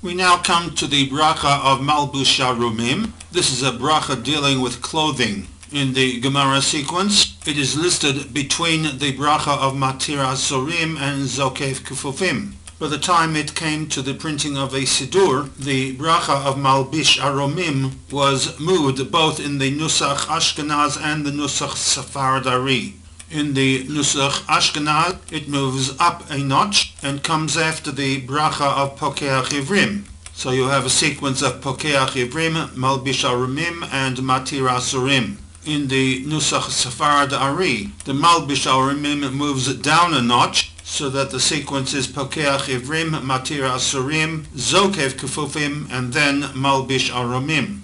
We now come to the bracha of MALBISH AROOMIM. This is a bracha dealing with clothing. In the Gemara sequence, it is listed between the bracha of Matir Asorim and Zokef Kufufim. By the time it came to the printing of a Siddur, the bracha of MALBISH AROOMIM was moved both in the Nusach Ashkenaz and the Nusach Sephardi. In the Nusach Ashkenaz, it moves up a notch and comes after the bracha of Pokeach Ivrim. So you have a sequence of Pokeach Ivrim, MALBISH AROOMIM, and Matir Asorim. In the Nusach Sephardi, the MALBISH AROOMIM moves down a notch, so that the sequence is Pokeach Ivrim, Matir Asorim, Zokef Kufufim, and then MALBISH AROOMIM.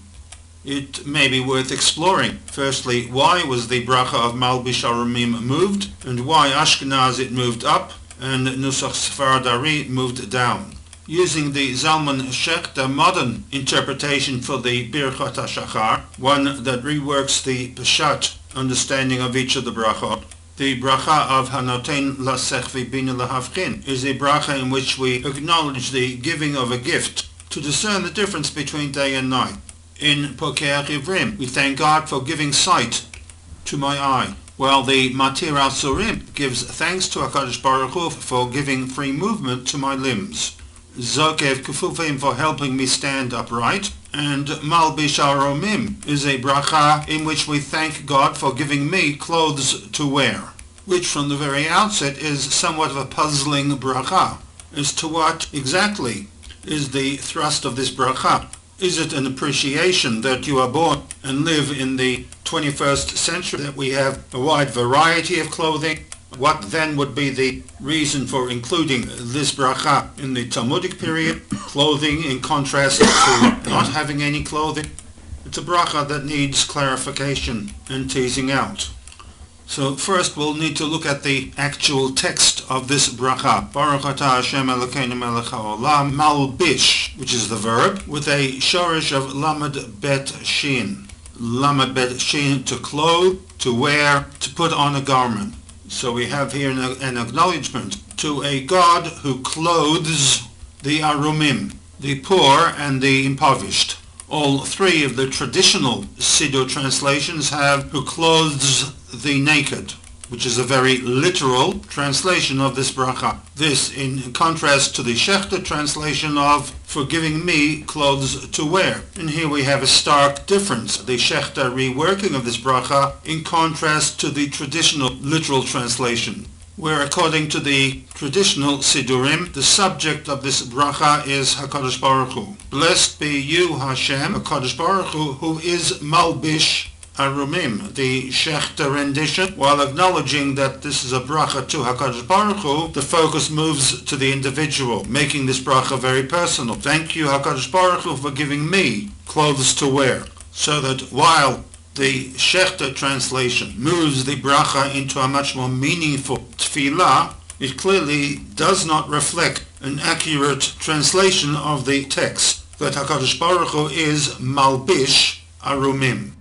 It may be worth exploring. Firstly, why was the bracha of MALBISH AROOMIM moved, and why Ashkenaz it moved up, and Nusach Sephardi moved down. Using the Zalman Shechter modern interpretation for the Birchot HaShachar, one that reworks the Peshat understanding of each of the brachot, the bracha of Hanoten Lasech V'Bina Lahavchin is a bracha in which we acknowledge the giving of a gift to discern the difference between day and night. In Pokeach Ivrim, we thank God for giving sight to my eye, while the Matir Asorim gives thanks to HaKadosh Baruch Hu for giving free movement to my limbs. Zokef Kufufim for helping me stand upright, and MALBISH AROOMIM is a bracha in which we thank God for giving me clothes to wear, which from the very outset is somewhat of a puzzling bracha. As to what exactly is the thrust of this bracha? Is it an appreciation that you are born and live in the 21st century, that we have a wide variety of clothing? What then would be the reason for including this bracha in the Talmudic period, clothing in contrast to not having any clothing? It's a bracha that needs clarification and teasing out. So first we'll need to look at the actual text of this bracha. Baruch atah Hashem Elokeinu melech haolam, malbish, which is the verb, with a shorish of lamed bet shin. Lamed bet shin, to clothe, to wear, to put on a garment. So we have here an acknowledgement to a God who clothes the Arumim, the poor and the impoverished. All three of the traditional Siddur translations have who clothes the naked, which is a very literal translation of this bracha. This in contrast to the Shechter translation of for giving me clothes to wear. And here we have a stark difference. The Shechter reworking of this bracha in contrast to the traditional literal translation, where according to the traditional Siddurim, the subject of this bracha is HaKadosh Baruch Hu. Blessed be you, Hashem, HaKadosh Baruch Hu, who is MALBISH AROOMIM, the Shechter rendition. While acknowledging that this is a bracha to HaKadosh Baruch Hu, the focus moves to the individual, making this bracha very personal. Thank you, HaKadosh Baruch Hu, for giving me clothes to wear. So that while the Shechter translation moves the bracha into a much more meaningful tefillah, it clearly does not reflect an accurate translation of the text, that HaKadosh Baruch Hu is MALBISH AROOMIM.